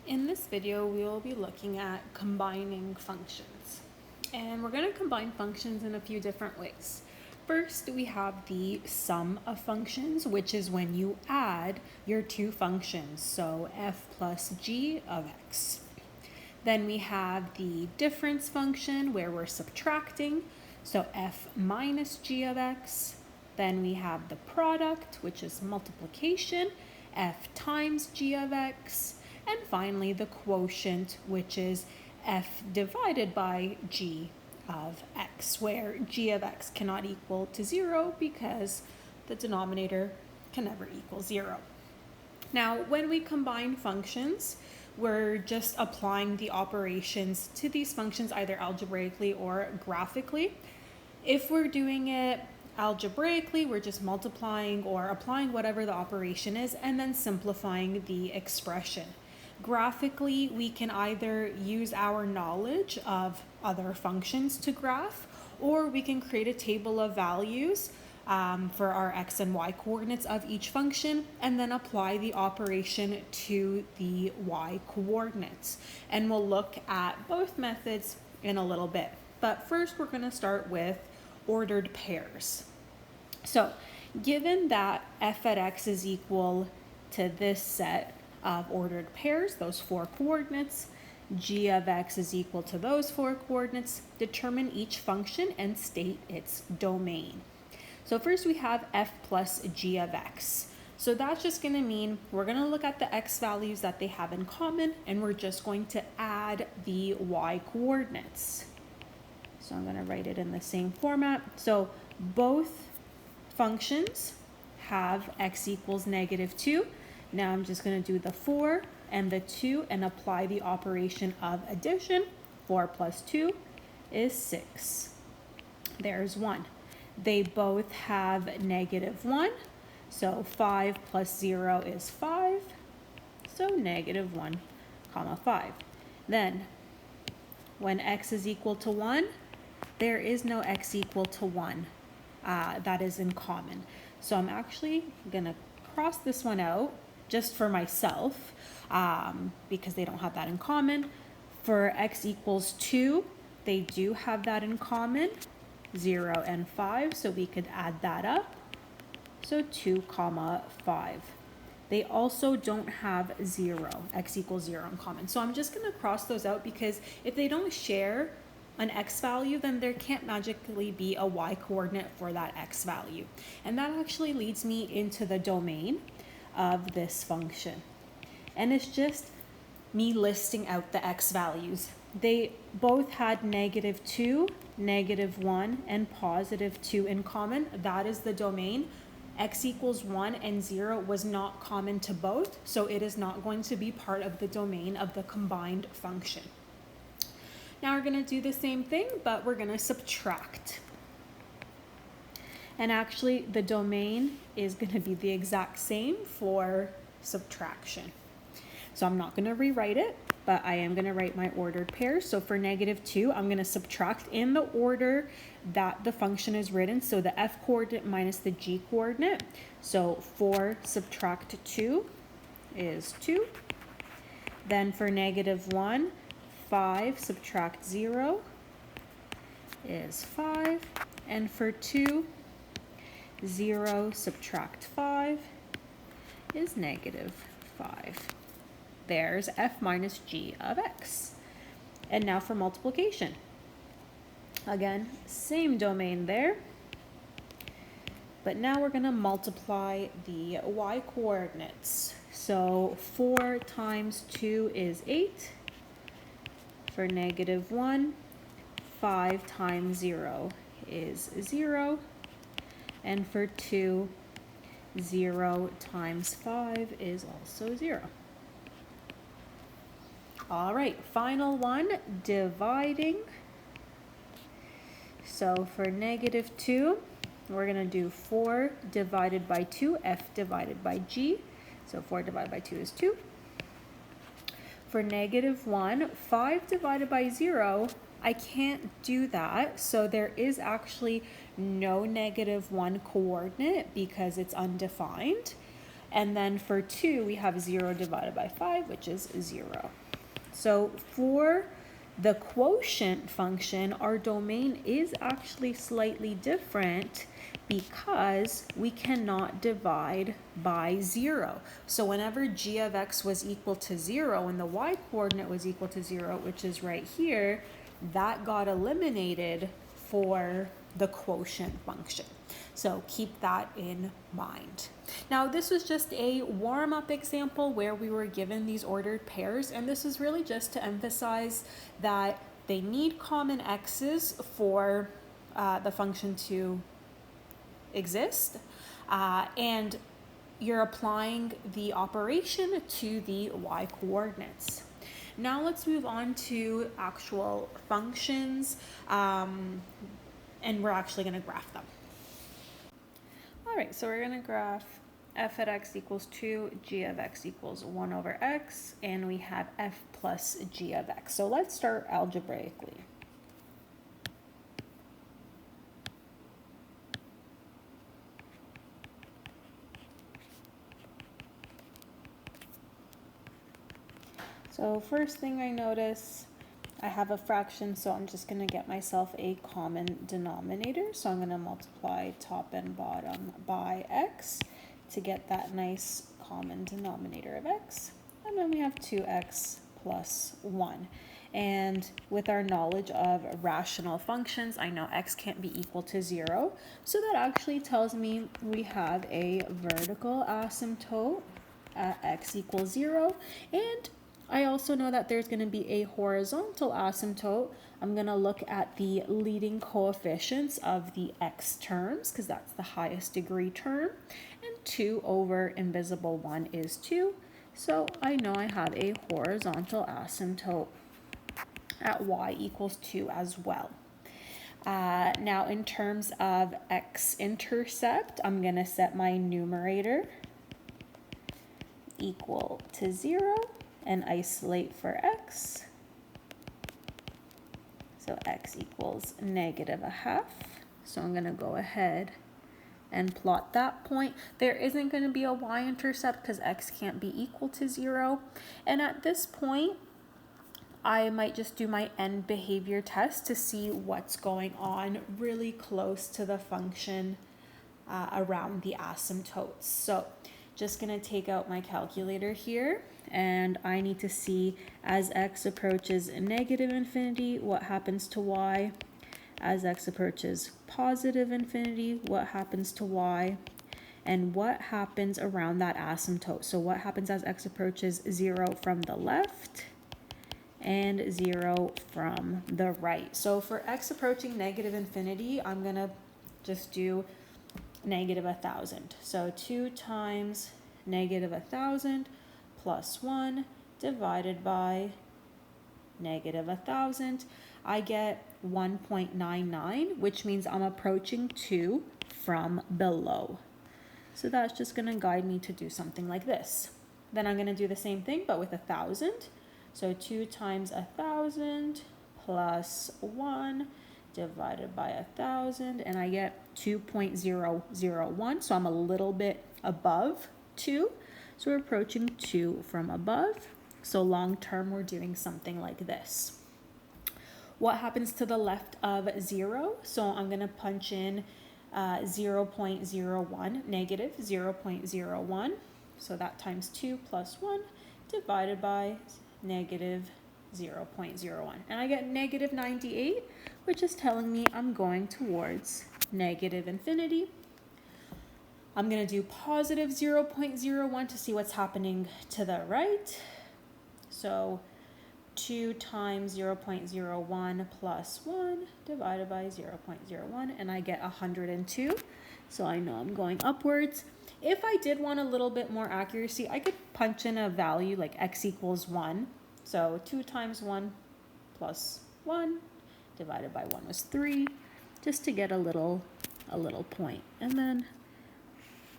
In this video, we will be looking at combining functions. And we're going to combine functions in a few different ways. First, we have the sum of functions, which is when you add your two functions, so f plus g of x. Then we have the difference function where we're subtracting, so f minus g of x. Then we have the product, which is multiplication, f times g of x. And finally, the quotient, which is f divided by g of x, where g of x cannot equal to 0 because the denominator can never equal 0. Now, when we combine functions, we're just applying the operations to these functions either algebraically or graphically. If we're doing it algebraically, we're just multiplying or applying whatever the operation is and then simplifying the expression. Graphically, we can either use our knowledge of other functions to graph, or we can create a table of values for our x and y coordinates of each function and then apply the operation to the y coordinates. And we'll look at both methods in a little bit. But first, we're going to start with ordered pairs. So given that f at x is equal to this set of ordered pairs, those four coordinates, g of x is equal to those four coordinates, determine each function and state its domain. So first we have f plus g of x. So that's just going to mean we're going to look at the x values that they have in common and we're just going to add the y coordinates. So I'm going to write it in the same format. So both functions have x equals -2. Now I'm just going to do the 4 and the 2 and apply the operation of addition. 4 plus 2 is 6. There's 1. They both have -1. So 5 plus 0 is 5. So -1, comma 5. Then when x is equal to 1, there is no x equal to 1 that is in common. So I'm actually going to cross this one out just for myself because they don't have that in common. For x equals 2, they do have that in common, 0 and 5, so we could add that up. So 2 comma 5. They also don't have 0, x equals 0 in common. So I'm just going to cross those out because if they don't share an x value, then there can't magically be a y coordinate for that x value. And that actually leads me into the domain of this function. And it's just me listing out the x values. They both had -2, -1, and +2 in common. That is the domain. X equals 1 and 0 was not common to both, so it is not going to be part of the domain of the combined function. Now we're going to do the same thing, but we're going to subtract. And actually, the domain is going to be the exact same for subtraction. So I'm not going to rewrite it, but I am going to write my ordered pairs. So for -2, I'm going to subtract in the order that the function is written. So the f coordinate minus the g coordinate. So 4 subtract 2 is 2. Then for -1, 5 subtract 0 is 5. And for 2, 0 subtract 5 is -5. There's f minus g of x. And now for multiplication. Again, same domain there. But now we're going to multiply the y coordinates. So 4 times 2 is 8. For -1, 5 times 0 is 0. And for 2, 0 times 5 is also 0. All right, final one, dividing. So for -2, we're going to do 4 divided by 2, f divided by g. So 4 divided by 2 is 2. For -1, 5 divided by 0, I can't do that. So there is actually no -1 coordinate because it's undefined. And then for 2, we have 0 divided by 5, which is 0. So for the quotient function, our domain is actually slightly different because we cannot divide by 0. So whenever g of x was equal to 0 and the y-coordinate was equal to 0, which is right here, that got eliminated for the quotient function. So keep that in mind. Now this was just a warm-up example where we were given these ordered pairs, and this is really just to emphasize that they need common x's for the function to exist, and you're applying the operation to the y coordinates. Now let's move on to actual functions, and we're actually going to graph them. All right, so we're going to graph f at x equals 2, g of x equals 1 over x, and we have f plus g of x. So let's start algebraically. So first thing I notice, I have a fraction, so I'm just going to get myself a common denominator. So I'm going to multiply top and bottom by x to get that nice common denominator of x. And then we have 2x plus 1. And with our knowledge of rational functions, I know x can't be equal to 0. So that actually tells me we have a vertical asymptote at x equals 0. And I also know that there's going to be a horizontal asymptote. I'm going to look at the leading coefficients of the x terms because that's the highest degree term. And 2 over invisible 1 is 2. So I know I have a horizontal asymptote at y equals 2 as well. Now in terms of x-intercept, I'm going to set my numerator equal to 0. And isolate for x. So x equals -1/2. So I'm going to go ahead and plot that point. There isn't going to be a y-intercept because x can't be equal to 0. And at this point, I might just do my end behavior test to see what's going on really close to the function around the asymptotes. So just going to take out my calculator here, and I need to see as x approaches negative infinity, what happens to y. As x approaches positive infinity, what happens to y. And what happens around that asymptote. So what happens as x approaches 0 from the left and 0 from the right. So for x approaching negative infinity, I'm going to just do -1,000. So 2 times -1,000 plus 1 divided by -1,000. I get 1.99, which means I'm approaching 2 from below. So that's just going to guide me to do something like this. Then I'm going to do the same thing, but with 1,000. So 2 times 1,000 plus 1 divided by 1,000, and I get 2.001. So I'm a little bit above 2. So we're approaching 2 from above. So long term, we're doing something like this. What happens to the left of 0? So I'm going to punch in 0.01, negative 0.01. So that times 2 plus 1 divided by negative 0.01. And I get -98, which is telling me I'm going towards negative infinity. I'm going to do positive 0.01 to see what's happening to the right. So 2 times 0.01 plus 1 divided by 0.01, and I get 102. So I know I'm going upwards. If I did want a little bit more accuracy, I could punch in a value like x equals 1. So 2 times 1 plus 1 divided by 1 was 3, just to get a little point. And then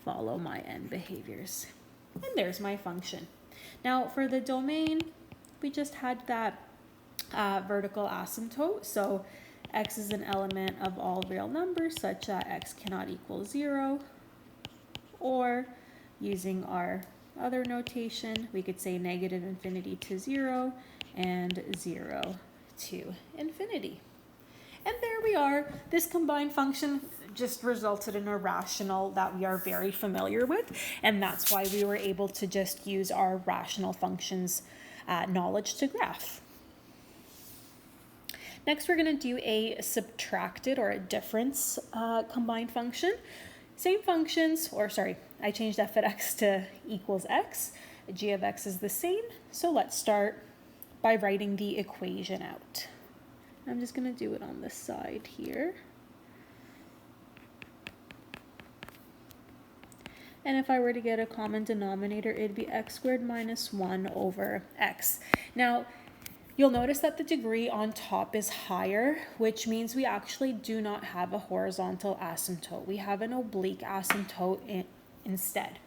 follow my end behaviors. And there's my function. Now for the domain, we just had that vertical asymptote. So x is an element of all real numbers such that x cannot equal 0, or using our other notation, we could say negative infinity to 0 and 0 to infinity. And there we are. This combined function just resulted in a rational that we are very familiar with, and that's why we were able to just use our rational functions knowledge to graph. Next, we're going to do a subtracted or a difference combined function. Same functions, or sorry, I changed f of x to equals x. G of x is the same, so let's start by writing the equation out. I'm just going to do it on this side here. And if I were to get a common denominator, it'd be x squared minus 1 over x. Now, you'll notice that the degree on top is higher, which means we actually do not have a horizontal asymptote. We have an oblique asymptote instead.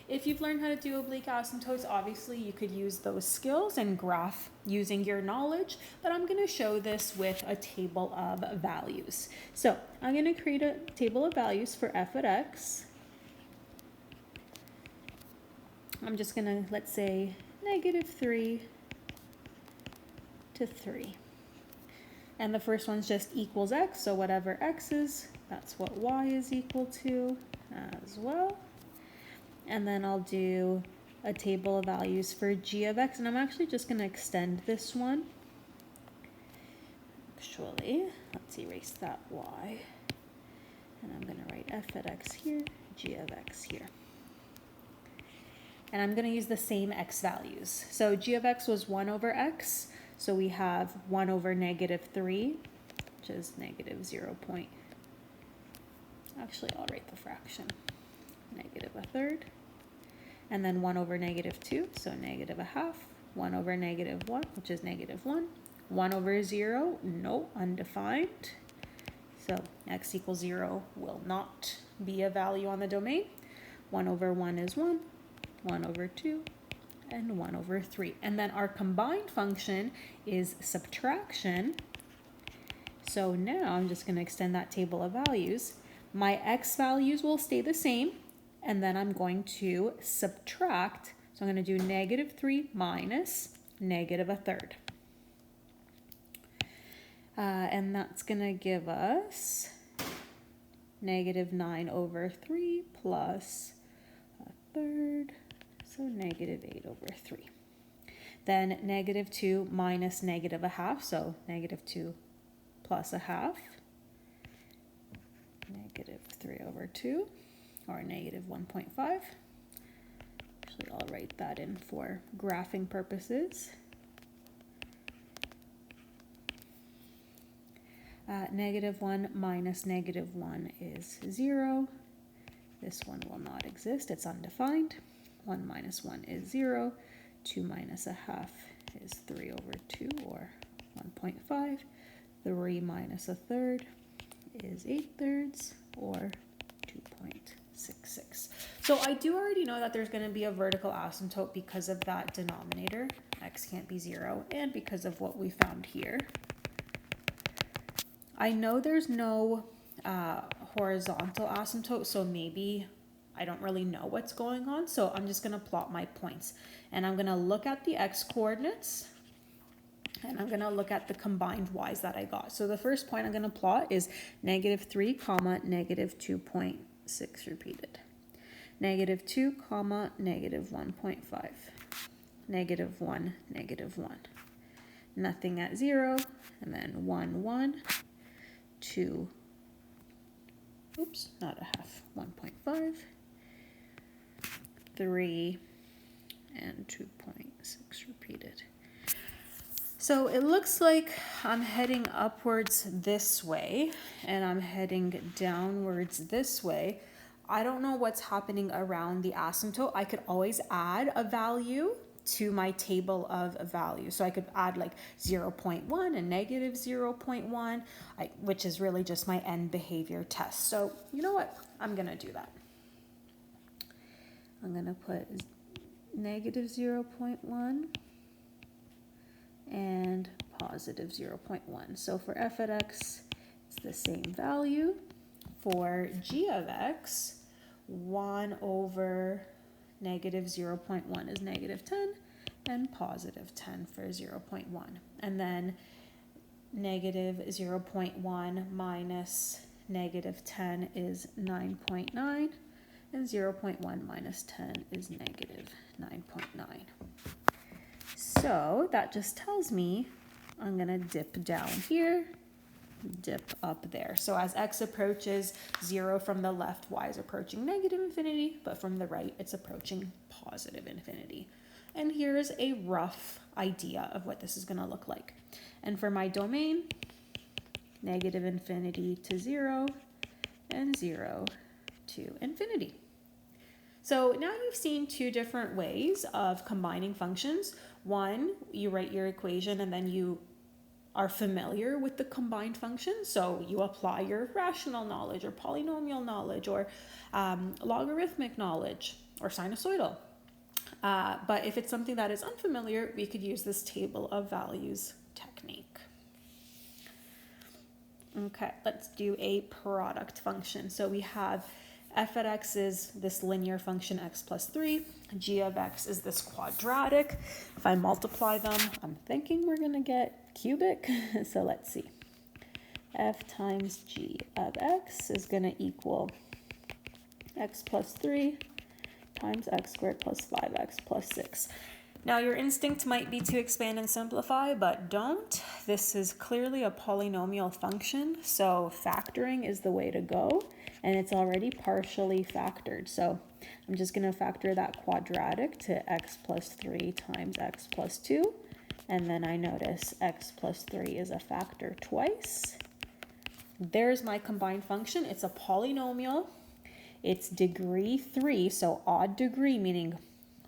If you've learned how to do oblique asymptotes, obviously you could use those skills and graph using your knowledge, but I'm going to show this with a table of values. So I'm going to create a table of values for f of x. I'm just going to, let's say, negative 3 to 3. And the first one's just equals x, so whatever x is, that's what y is equal to as well. And then I'll do a table of values for g of x, and I'm actually just going to extend this one. Actually, let's erase that y. And I'm going to write f of x here, g of x here. And I'm going to use the same x values. So g of x was 1 over x, so we have 1 over negative 3, which is negative 0. Actually, I'll write the fraction. Negative a third, and then 1 over negative 2, so negative a half, 1 over negative 1, which is negative 1, 1 over 0, no, undefined, so x equals 0 will not be a value on the domain. 1 over 1 is 1, 1 over 2, and 1 over 3. And then our combined function is subtraction, so now I'm just going to extend that table of values. My x values will stay the same, and then I'm going to subtract. So I'm going to do negative 3 minus negative a third. And that's going to give us negative 9 over 3 plus a third, so negative 8 over 3. Then negative 2 minus negative a half, so negative 2 plus a half, negative 3 over 2. Or negative 1.5. Actually, I'll write that in for graphing purposes. Negative 1 minus negative 1 is 0. This one will not exist, it's undefined. 1 minus 1 is 0. 2 minus a half is 3 over 2, or 1.5. 3 minus a third is 8 thirds, or 2.66. So I do already know that there's going to be a vertical asymptote because of that denominator. X can't be 0, and because of what we found here. I know there's no horizontal asymptote, so maybe I don't really know what's going on. So I'm just going to plot my points, and I'm going to look at the x coordinates, and I'm going to look at the combined y's that I got. So the first point I'm going to plot is negative 3 comma negative 2.6 repeated. Negative 2 comma negative 1.5. Negative 1, negative 1. Nothing at 0, and then 1, 1, 2, oops, not a half, 1.5, 3, and 2.6 repeated. So it looks like I'm heading upwards this way, and I'm heading downwards this way. I don't know what's happening around the asymptote. I could always add a value to my table of values. So I could add like 0.1 and negative 0.1, which is really just my end behavior test. So you know what? I'm going to do that. I'm going to put negative 0.1 and positive 0.1. So for f of x, it's the same value. For g of x, 1 over negative 0.1 is negative 10, and positive 10 for 0.1. And then negative 0.1 minus negative 10 is 9.9, and 0.1 minus 10 is negative 9.9. So that just tells me I'm going to dip down here, dip up there. So as x approaches 0 from the left, y is approaching negative infinity, but from the right, it's approaching positive infinity. And here's a rough idea of what this is going to look like. And for my domain, negative infinity to 0 and 0 to infinity. So now you've seen two different ways of combining functions. One, you write your equation and then you are familiar with the combined function. So you apply your rational knowledge or polynomial knowledge or logarithmic knowledge or sinusoidal. But if it's something that is unfamiliar, we could use this table of values technique. Okay, let's do a product function. So we have f at x is this linear function x plus 3. G of x is this quadratic. If I multiply them, I'm thinking we're going to get cubic. So let's see. F times g of x is going to equal x plus 3 times x squared plus 5x plus 6. Now your instinct might be to expand and simplify, but don't. This is clearly a polynomial function, so factoring is the way to go, and it's already partially factored. So I'm just going to factor that quadratic to x plus 3 times x plus 2, and then I notice x plus 3 is a factor twice. There's my combined function. It's a polynomial. It's degree 3, so odd degree, meaning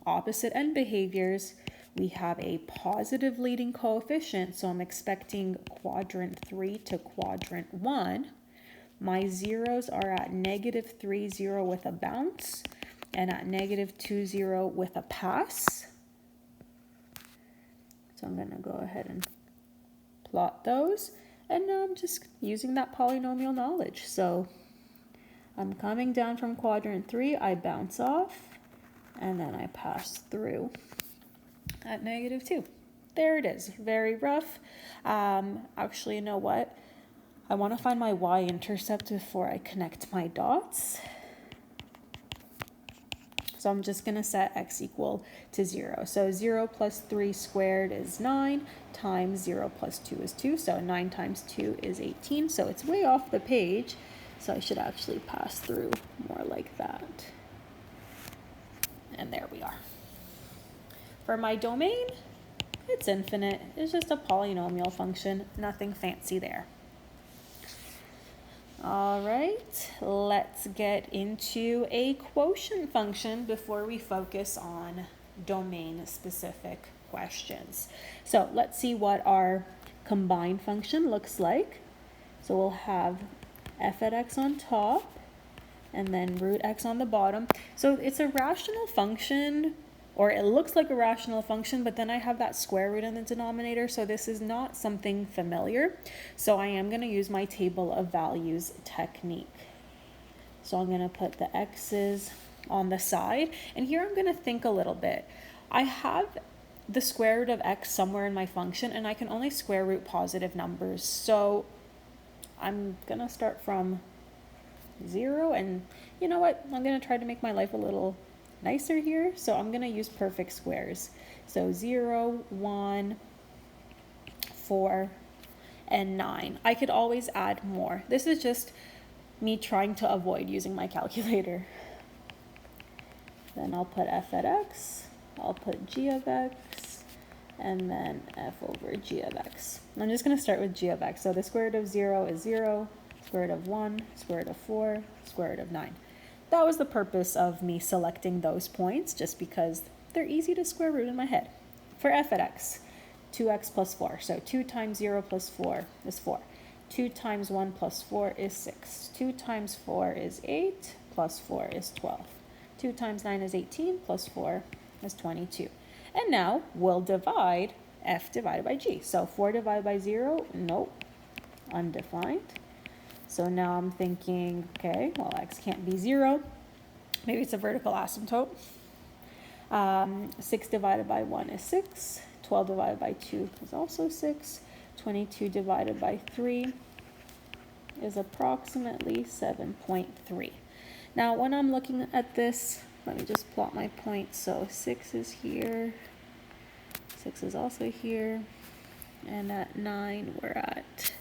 opposite end behaviors. We have a positive leading coefficient, so I'm expecting quadrant 3 to quadrant 1. My zeros are at negative 3, 0 with a bounce, and at negative 2, 0 with a pass. So I'm going to go ahead and plot those, and now I'm just using that polynomial knowledge. So I'm coming down from quadrant 3, I bounce off, and then I pass through at negative 2. There it is, very rough. Actually, you know what? I want to find my y-intercept before I connect my dots. So I'm just going to set x equal to 0. So 0 plus 3 squared is 9, times 0 plus 2 is 2. So 9 times 2 is 18. So it's way off the page. So I should actually pass through more like that. And there we are. For my domain, it's infinite. It's just a polynomial function, nothing fancy there. All right, let's get into a quotient function before we focus on domain-specific questions. So let's see what our combined function looks like. So we'll have f at x on top, and then root x on the bottom. So it's a rational function, or it looks like a rational function, but then I have that square root in the denominator, so this is not something familiar. So I am going to use my table of values technique. So I'm going to put the x's on the side, and here I'm going to think a little bit. I have the square root of x somewhere in my function, and I can only square root positive numbers. So I'm going to start from 0, and you know what? I'm going to try to make my life a little nicer here. So I'm going to use perfect squares. So 0, 1, 4, and 9. I could always add more. This is just me trying to avoid using my calculator. Then I'll put f at x, I'll put g of x, and then f over g of x. I'm just going to start with g of x. So the square root of 0 is 0, square root of 1, square root of 4, square root of 9. That was the purpose of me selecting those points, just because they're easy to square root in my head. For f at x, 2x plus 4. So 2 times 0 plus 4 is 4. 2 times 1 plus 4 is 6. 2 times 4 is 8, plus 4 is 12. 2 times 9 is 18, plus 4 is 22. And now we'll divide f divided by g. So 4 divided by 0, nope, undefined. So now I'm thinking, okay, well, x can't be 0. Maybe it's a vertical asymptote. 6 divided by 1 is 6. 12 divided by 2 is also 6. 22 divided by 3 is approximately 7.3. Now, when I'm looking at this, let me just plot my points. So 6 is here. 6 is also here. And at 9, we're at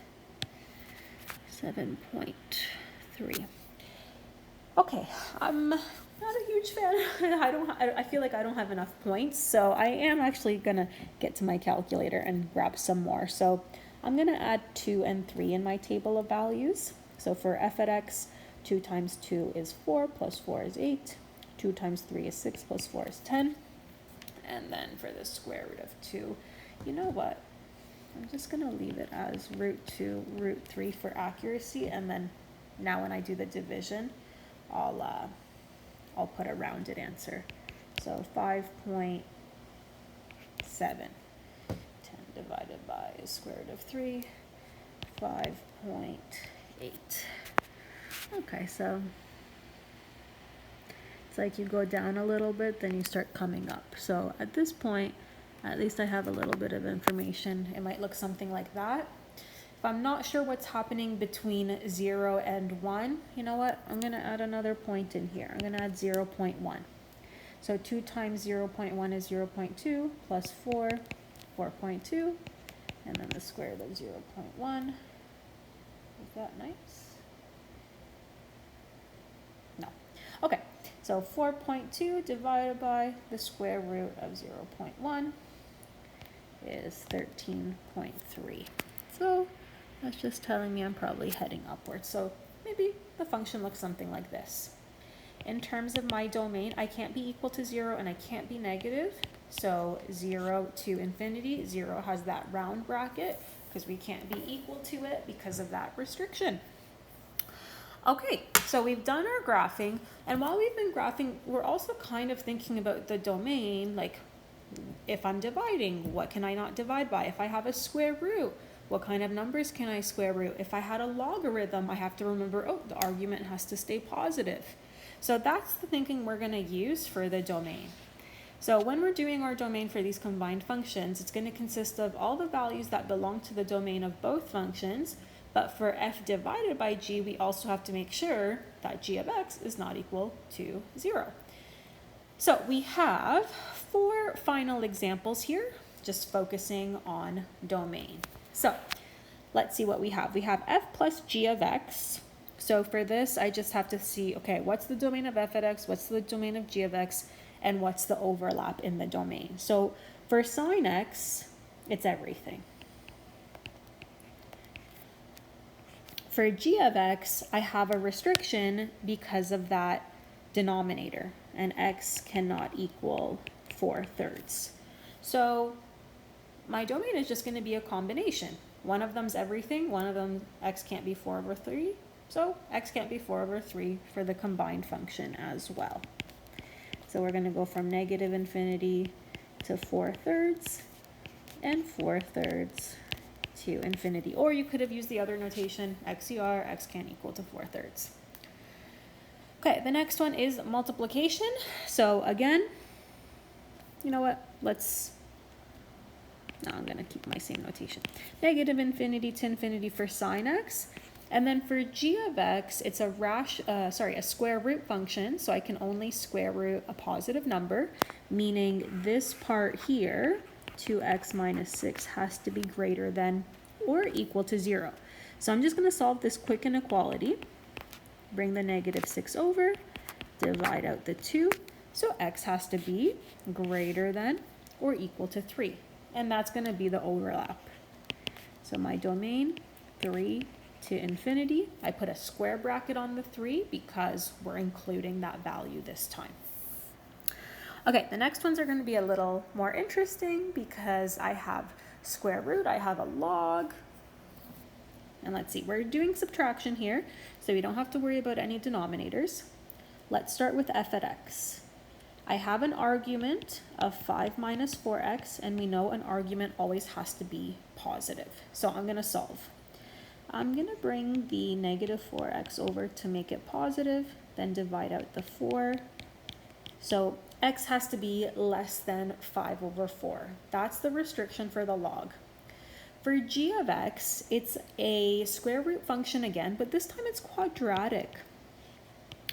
7.3. Okay, I'm not a huge fan. I feel like I don't have enough points, so I am actually gonna get to my calculator and grab some more. So I'm gonna add 2 and 3 in my table of values. So for f at x, 2 times 2 is 4, plus 4 is 8. 2 times 3 is 6, plus 4 is 10. And then for the square root of 2, you know what? I'm just gonna leave it as root 2, root 3 for accuracy, and then now when I do the division, I'll put a rounded answer. So 5.7. 10 divided by the square root of 3, 5.8. Okay, so it's like you go down a little bit, then you start coming up. So at this point, at least I have a little bit of information. It might look something like that. If I'm not sure what's happening between 0 and 1, you know what? I'm going to add another point in here. I'm going to add 0.1. So 2 times 0.1 is 0.2, plus 4, 4.2, and then the square root of 0.1. Is that nice? No. Okay, so 4.2 divided by the square root of 0.1 is 13.3. So that's just telling me I'm probably heading upwards. So maybe the function looks something like this. In terms of my domain, I can't be equal to 0 and I can't be negative. So 0 to infinity, 0 has that round bracket because we can't be equal to it because of that restriction. Okay, so we've done our graphing, and while we've been graphing, we're also kind of thinking about the domain, like if I'm dividing, what can I not divide by? If I have a square root, what kind of numbers can I square root? If I had a logarithm, I have to remember, oh, the argument has to stay positive. So that's the thinking we're going to use for the domain. So when we're doing our domain for these combined functions, it's going to consist of all the values that belong to the domain of both functions. But for f divided by g, we also have to make sure that g of x is not equal to 0. So we have 4 final examples here, just focusing on domain. So let's see what we have. We have f plus g of x. So for this, I just have to see, okay, what's the domain of f at x, what's the domain of g of x, and what's the overlap in the domain. So for sine x, it's everything. For g of x, I have a restriction because of that denominator, and x cannot equal 4/3. So my domain is just going to be a combination. One of them's everything, one of them x can't be 4/3, so x can't be 4/3 for the combined function as well. So we're going to go from negative infinity to 4/3 and 4/3 to infinity. Or you could have used the other notation, XCR, x can't equal to 4/3. Okay, the next one is multiplication. So again, you know what? I'm going to keep my same notation. Negative infinity to infinity for sine x. And then for g of x, it's a square root function, so I can only square root a positive number, meaning this part here, 2x minus 6, has to be greater than or equal to 0. So I'm just going to solve this quick inequality. Bring the negative 6 over, divide out the 2, so x has to be greater than or equal to 3. And that's going to be the overlap. So my domain, 3 to infinity. I put a square bracket on the 3 because we're including that value this time. Okay, the next ones are going to be a little more interesting because I have square root, I have a log. And let's see, we're doing subtraction here, so we don't have to worry about any denominators. Let's start with f at x. I have an argument of 5 minus 4x, and we know an argument always has to be positive. So I'm going to solve. I'm going to bring the negative 4x over to make it positive, then divide out the 4. So x has to be less than 5 over 4. That's the restriction for the log. For g of x, it's a square root function again, but this time it's quadratic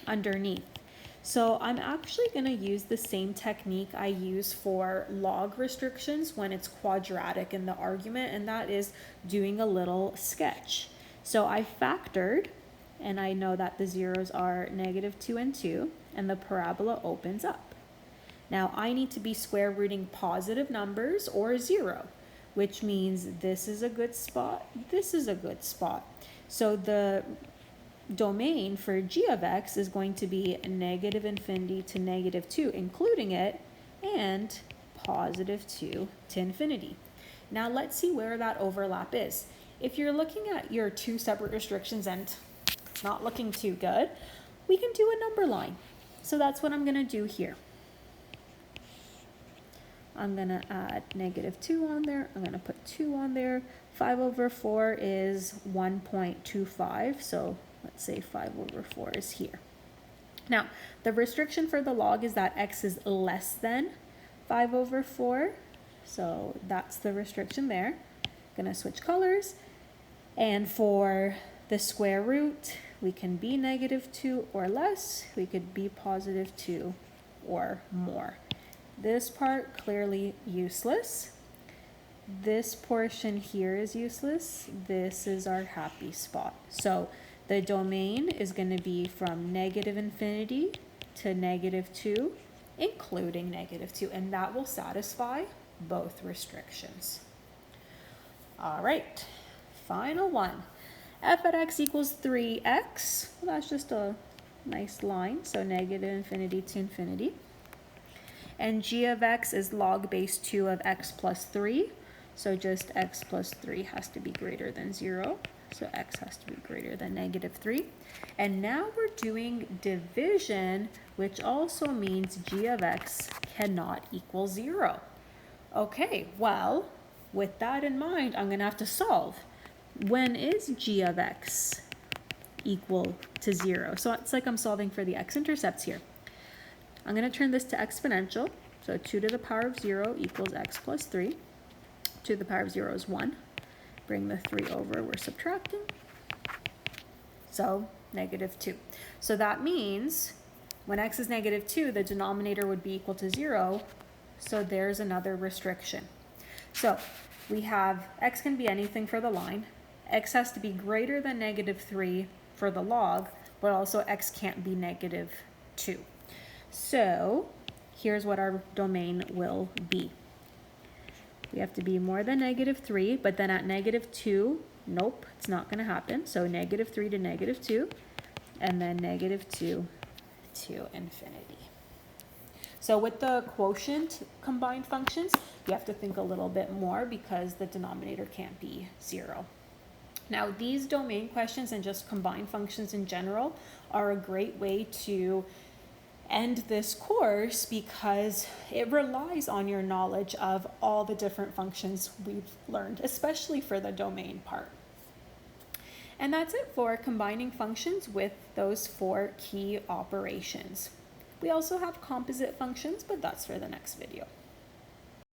underneath. So I'm actually going to use the same technique I use for log restrictions when it's quadratic in the argument, and that is doing a little sketch. So I factored, and I know that the zeros are -2 and 2, and the parabola opens up. Now I need to be square rooting positive numbers or 0, which means this is a good spot, this is a good spot. So the domain for g of x is going to be -infinity to -2, including it, and +2 to infinity. Now let's see where that overlap is. If you're looking at your two separate restrictions and not looking too good, we can do a number line. So that's what I'm going to do here. I'm going to add -2 on there. I'm going to put 2 on there. 5 over 4 is 1.25. So let's say 5 over 4 is here. Now, the restriction for the log is that x is less than 5 over 4. So that's the restriction there. I'm going to switch colors. And for the square root, we can be -2 or less. We could be +2 or more. This part clearly useless. This portion here is useless. This is our happy spot. So the domain is going to be from -infinity to -2, including -2, and that will satisfy both restrictions. All right, final one. F at x equals 3x. Well, that's just a nice line, so -infinity to infinity. And g of x is log base 2 of x plus 3. So just x plus 3 has to be greater than 0. So x has to be greater than -3. And now we're doing division, which also means g of x cannot equal 0. Okay, well, with that in mind, I'm going to have to solve. When is g of x equal to 0? So it's like I'm solving for the x-intercepts here. I'm going to turn this to exponential. So 2 to the power of 0 equals x plus 3. 2 to the power of 0 is 1. Bring the 3 over, we're subtracting. So -2. So that means when x is -2, the denominator would be equal to 0. So there's another restriction. So we have x can be anything for the line. X has to be greater than -3 for the log, but also x can't be -2. So here's what our domain will be. We have to be more than -3, but then at -2, nope, it's not going to happen. So -3 to -2, and then -2 to infinity. So with the quotient combined functions, you have to think a little bit more because the denominator can't be 0. Now, these domain questions and just combined functions in general are a great way to end this course because it relies on your knowledge of all the different functions we've learned, especially for the domain part. And that's it for combining functions with those 4 key operations. We also have composite functions, but that's for the next video.